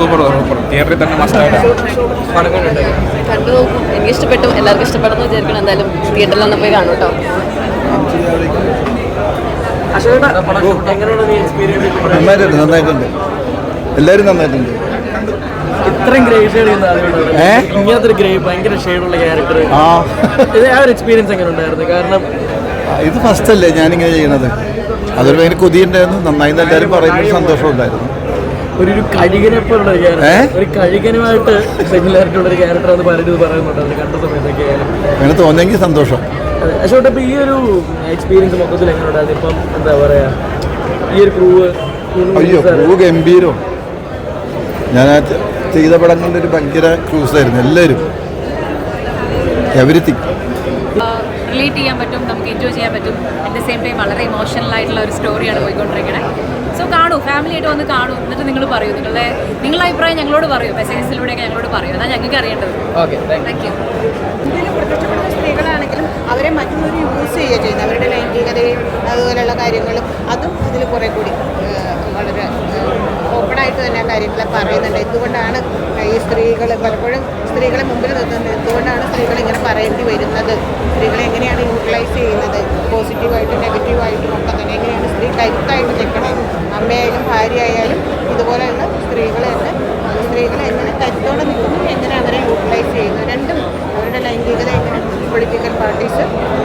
Super തിയേറ്ററിൽ തന്നെ മസ്റ്റായിട്ട് കണ്ടു നോക്കും. എനിക്ക് ഇഷ്ടപ്പെട്ടു, എല്ലാവർക്കും ഇഷ്ടപ്പെടുന്നു വിചാരിക്കണം. എന്തായാലും തിയേറ്ററിൽ തന്നെ പോയി കാണും കേട്ടോ. നന്നായിട്ടുണ്ട്, എല്ലാവരും നന്നായിട്ടുണ്ട്. ഇത്രയും ഗ്രേ ഷെയ്ഡ് ഇങ്ങനത്തെ ഒരു ഗ്രേ ഭയങ്കര ഷെയ്ഡുള്ള ക്യാരക്ടർ ഇത് ആ ഒരു എക്സ്പീരിയൻസ് എങ്ങനെ ഉണ്ടായിരുന്നു? കാരണം ഇത് ഫസ്റ്റ് അല്ലേ ഞാനിങ്ങനെ ചെയ്യണത്, അതൊരു ഭയങ്കര കൊതിയുണ്ടായിരുന്നു. നന്നായി എല്ലാവരും പറയുമ്പോൾ സന്തോഷമുണ്ടായിരുന്നു. ഒരു കഴുകനെപ്പോലുള്ള ഒരു കഴുകനുമായിട്ട് സിമിലാരിറ്റി ഉള്ള ഒരു ക്യാരക്ടർ എന്ന് പറയുന്നുണ്ട് അത് കണ്ട സമയത്തൊക്കെ അങ്ങനെ തോന്നിയെങ്കിൽ സന്തോഷം. അശോക്, ഇപ്പം ഈ ഒരു എക്സ്പീരിയൻസ് മൊത്തത്തിൽ എങ്ങനെ ഉണ്ടായിരുന്നു? ഇപ്പം എന്താ പറയാ, ഈ ഒരു ക്രൂവ് ഗംഭീരം. ഞാൻ ചെയ്ത പടങ്ങളുടെ ഒരു ഭയങ്കര ക്രൂസായിരുന്നു. എല്ലാവരും എവരിത്തിങ് റിലേറ്റ് ചെയ്യാൻ പറ്റും, നമുക്ക് എൻജോയ് ചെയ്യാൻ പറ്റും. അറ്റ് ദ സെയിം ടൈം വളരെ ഇമോഷണൽ ആയിട്ടുള്ള ഒരു സ്റ്റോറിയാണ് പോയിക്കൊണ്ടിരിക്കുന്നത്. സോ കാണൂ, ഫാമിലി ആയിട്ട് വന്ന് കാണൂ. എന്നിട്ട് നിങ്ങൾ പറയൂ, നിങ്ങളുടെ അഭിപ്രായം ഞങ്ങളോട് പറയൂ, മെസ്സേജസിലൂടെയൊക്കെ ഞങ്ങളോട് പറയൂ. അതാണ് ഞങ്ങൾക്ക് അറിയേണ്ടത്. Thank you. ഇന്ത്യയിൽ പ്രത്യക്ഷപ്പെടുന്ന സ്ത്രീകളാണെങ്കിലും അവരെ മറ്റുള്ളവർ യൂസ് ചെയ്യുക ചെയ്യുന്നത്, അവരുടെ ലൈംഗികതയും അതുപോലെയുള്ള കാര്യങ്ങളും അതും അതിൽ കുറേ കൂടി വളരെ ഓപ്പണായിട്ട് തന്നെ കാര്യങ്ങൾ പറയുന്നുണ്ട്. എന്തുകൊണ്ടാണ് ഈ സ്ത്രീകൾ പലപ്പോഴും സ്ത്രീകളെ മുമ്പിൽ നിർത്തുന്നത്, എന്തുകൊണ്ടാണ് സ്ത്രീകൾ ഇങ്ങനെ പറയേണ്ടി വരുന്നത്, സ്ത്രീകളെ എങ്ങനെയാണ് യൂട്ടിലൈസ് ചെയ്യുന്നത്, പോസിറ്റീവായിട്ടും നെഗറ്റീവായിട്ടും ഒക്കെ തന്നെ എങ്ങനെയാണ് സ്ത്രീ കരുത്തായിട്ട് നിൽക്കണേ, അമ്മയായാലും ഭാര്യ ആയാലും ഇതുപോലെയുള്ള സ്ത്രീകളെ എങ്ങനെ കരുത്തോടെ നിൽക്കുന്നു, എങ്ങനെ അവരെ യൂട്ടിലൈസ് ചെയ്യുന്നു, രണ്ടും അവരുടെ ലൈംഗികത എങ്ങനെ പൊളിറ്റിക്കൽ പാർട്ടീസ്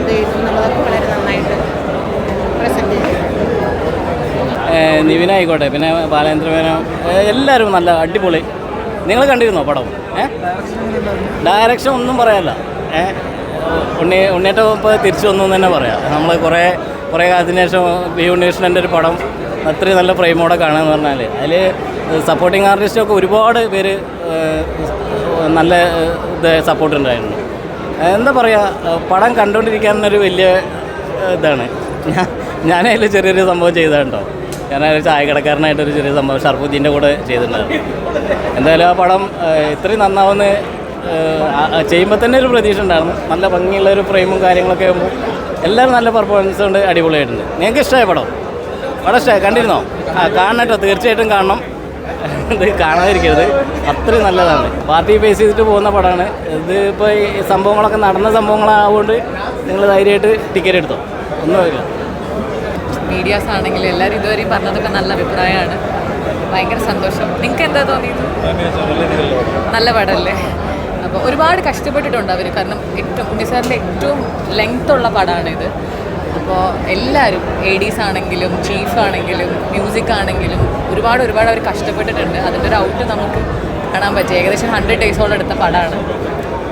ചെയ്യുന്നു എന്നുള്ളതൊക്കെ വളരെ നന്നായിട്ട് പ്രസൻറ്റ് ചെയ്യും. നിവിനായിക്കോട്ടെ, പിന്നെ ബാലേന്ദ്രമേനോൻ, എല്ലാവരും നല്ല അടിപൊളി. നിങ്ങൾ കണ്ടിരുന്നോ പടം? ഡയറക്ഷൻ ഒന്നും പറയാനില്ല. ഉണ്ണിയേട്ടൻ ഇപ്പോൾ തിരിച്ചു വന്നു തന്നെ പറയാം. നമ്മൾ കുറേ കാലത്തിന് ശേഷം ബി ഉണ്ണികൃഷ്ണൻ്റെ ഒരു പടം അത്രയും നല്ല ഫ്രെയിമോടെ കാണുകയെന്ന് പറഞ്ഞാൽ അതിൽ സപ്പോർട്ടിങ് ആർട്ടിസ്റ്റൊക്കെ ഒരുപാട് പേര് നല്ല സപ്പോർട്ട് ഉണ്ടായിരുന്നു. എന്താ പറയുക, പടം കണ്ടുകൊണ്ടിരിക്കാനൊരു വലിയ ഇതാണ്. ഞാനതിൽ ചെറിയൊരു സംഭവം ചെയ്തതുണ്ടോ, ഞാനൊരു ചായക്കടക്കാരനായിട്ടൊരു ചെറിയ സംഭവം ഷർഫുദ്ദീൻ്റെ കൂടെ ചെയ്തിട്ടുണ്ടായിരുന്നു. എന്തായാലും ആ പടം ഇത്രയും നന്നാവുമെന്ന് ചെയ്യുമ്പോൾ തന്നെ ഒരു പ്രതീക്ഷ ഉണ്ടായിരുന്നു. നല്ല ഭംഗിയുള്ള ഒരു ഫ്രെയിമും കാര്യങ്ങളൊക്കെ ആകുമ്പോൾ എല്ലാവരും നല്ല പെർഫോമൻസ് കൊണ്ട് അടിപൊളിയായിട്ടുണ്ട്. നിങ്ങൾക്ക് ഇഷ്ടമായ പടം? പടം ഇഷ്ടമായി? കണ്ടിരുന്നോ? കാണണം കേട്ടോ, തീർച്ചയായിട്ടും കാണണം. ഇത് കാണാതിരിക്കരുത്, അത്രയും നല്ലതാണ്. പാർട്ടി ബേസ് ചെയ്തിട്ട് പോകുന്ന പടമാണ് ഇത്. ഇപ്പോൾ ഈ സംഭവങ്ങളൊക്കെ നടന്ന സംഭവങ്ങളായതുകൊണ്ട് നിങ്ങൾ ധൈര്യമായിട്ട് ടിക്കറ്റ് എടുത്തോ, ഒന്നുമില്ല. മീഡിയാസ് ആണെങ്കിലും എല്ലാവരും ഇതുവരെയും പറഞ്ഞതൊക്കെ നല്ല അഭിപ്രായമാണ്. ഭയങ്കര സന്തോഷം. നിങ്ങൾക്ക് എന്താ തോന്നിയത്? നല്ല പടമല്ലേ? അപ്പോൾ ഒരുപാട് കഷ്ടപ്പെട്ടിട്ടുണ്ട് അവർ. കാരണം ഉണ്ണിസാറിൻ്റെ ഏറ്റവും ലെങ്ത് ഉള്ള പടമാണിത്. അപ്പോൾ എല്ലാവരും ADs ആണെങ്കിലും ചീഫ് ആണെങ്കിലും മ്യൂസിക് ആണെങ്കിലും ഒരുപാട് അവർ കഷ്ടപ്പെട്ടിട്ടുണ്ട്. അതിൻ്റെ ഒരു ഔട്ട് നമുക്ക് കാണാൻ പറ്റും. ഏകദേശം 100 ഡേയ്സോളം എടുത്ത പടമാണ്.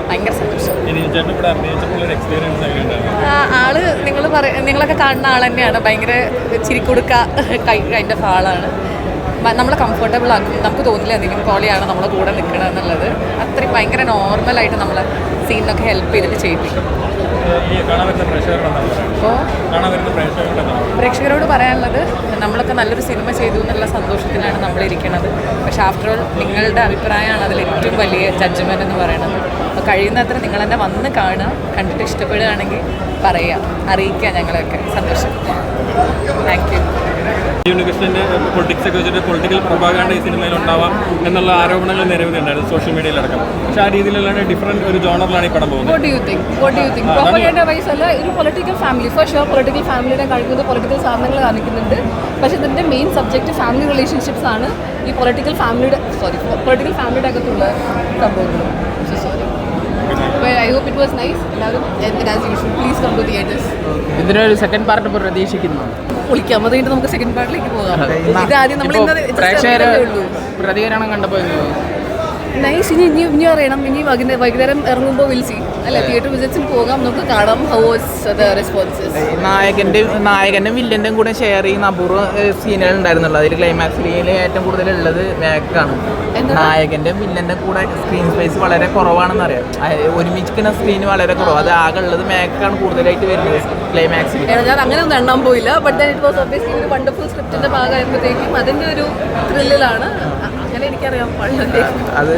ഭയങ്കര സന്തോഷം. ആള് നിങ്ങളൊക്കെ കാണുന്ന ആൾ തന്നെയാണ്. ഭയങ്കര ചിരിക്കൊടുക്ക കൈൻഡ് ഓഫ് ആളാണ്. നമ്മളെ കംഫർട്ടബിൾ ആക്കും. നമുക്ക് തോന്നില്ല എന്തെങ്കിലും പോലെയാണ് നമ്മളെ കൂടെ നിൽക്കണം എന്നുള്ളത്. അത്രയും ഭയങ്കര നോർമലായിട്ട് നമ്മളെ സീനൊക്കെ ഹെൽപ്പ് ചെയ്തിട്ട് ചെയ്യിപ്പിക്കും. അപ്പോൾ പ്രേക്ഷകരോട് പറയാനുള്ളത്, നമ്മളൊക്കെ നല്ലൊരു സിനിമ ചെയ്തു എന്നുള്ള സന്തോഷത്തിലാണ് നമ്മളിരിക്കുന്നത്. പക്ഷേ ആഫ്റ്റർ ഓൾ നിങ്ങളുടെ അഭിപ്രായമാണ് അതിൽ ഏറ്റവും വലിയ ജഡ്ജ്മെൻ്റ് എന്ന് പറയുന്നത്. അപ്പോൾ കഴിയുന്നത്ര നിങ്ങൾ തന്നെ വന്ന് കാണുക, കണ്ടിട്ട് ഇഷ്ടപ്പെടുകയാണെങ്കിൽ പറയുക, അറിയിക്കുക ഞങ്ങളെയൊക്കെ. സന്തോഷം. Thank you. ഉണ്ണികൃഷ്ണൻ്റെ പൊളിറ്റിക്സ് ഒക്കെ വെച്ചിട്ട് പൊളിറ്റിക്കൽ പ്രൊപാഗാൻഡ ഈ സിനിമയിൽ ഉണ്ടാവാം എന്നുള്ള ആരോപണങ്ങൾ നിരവധി ഉണ്ടായിരുന്നു സോഷ്യൽ മീഡിയയിലടക്കം. പക്ഷേ ആ രീതിയിലുള്ള ഡിഫറൻറ്റ് ഒരു ജോണറിലാണ് ഈ പടം പോകുന്നത്. What do you think? Propaganda wise അല്ല, ഒരു political family. For sure political ഫാമിലിയുടെ കാണിക്കുന്നത് പൊളിറ്റിക്കൽ സാധനങ്ങൾ കാണിക്കുന്നുണ്ട്. പക്ഷേ ഇതിൻ്റെ മെയിൻ സബ്ജക്റ്റ് ഫാമിലി റിലേഷൻഷിപ്സ് ആണ്. ഈ പൊളിറ്റിക്കൽ ഫാമിലിയുടെ അകത്തുള്ള സംഭവങ്ങൾ. I hope it was nice. എല്ലാവരും as usual please come to theaters. ഇതിനൊരു സെക്കൻഡ് പാർട്ട് ഇപ്പോൾ പ്രതീക്ഷിക്കുന്നു. പൊളിക്കാം, അത് കഴിഞ്ഞിട്ട് നമുക്ക് സെക്കൻഡ് പാർട്ടിലേക്ക് പോകാം. ഇതാദ്യം നമ്മൾ പ്രതികരണം കണ്ടപ്പോൾ നൈസ്. ഇനി അറിയണം. ഇനി വൈകുന്നേരം ഇറങ്ങുമ്പോൾ വിൽ സീ അല്ല, തിയേറ്റർ വിസിറ്റ്സിൽ പോകാം, നമുക്ക് കാണാം ഹൗ വാസ് ദ റെസ്പോൺസസ്. നായകൻ്റെയും വില്ലൻ്റെയും കൂടെ ഷെയർ ചെയ്യുന്ന അപൂർവ സീനുകൾ ഉണ്ടായിരുന്നുള്ളൂ. അതിൽ ക്ലൈമാക്സിൽ ഏറ്റവും കൂടുതലുള്ളത് മാക്കാണ്. നായകൻ്റെയും വില്ലൻ്റെ കൂടെ സ്ക്രീൻ സ്പേസ് വളരെ കുറവാണെന്ന് അറിയാം. ഒരുമിച്ചിരിക്കുന്ന സ്ക്രീൻ വളരെ കുറവ്. അത് ആകെ ഉള്ളത് മാക്കാണ് കൂടുതലായിട്ട് വരുന്നത് ക്ലൈമാക്സിൽ. ഞാൻ അങ്ങനെ ഒന്നും എണ്ണാൻ പോയില്ല. But then it was obviously ഒരു വണ്ടർഫുൾ സ്ക്രിപ്റ്റിൻ്റെ ഭാഗമായപ്പോഴത്തേക്കും അതിൻ്റെ ഒരു ത്രില്ലിലാണ്. അങ്ങനെ എനിക്കറിയാം. അത്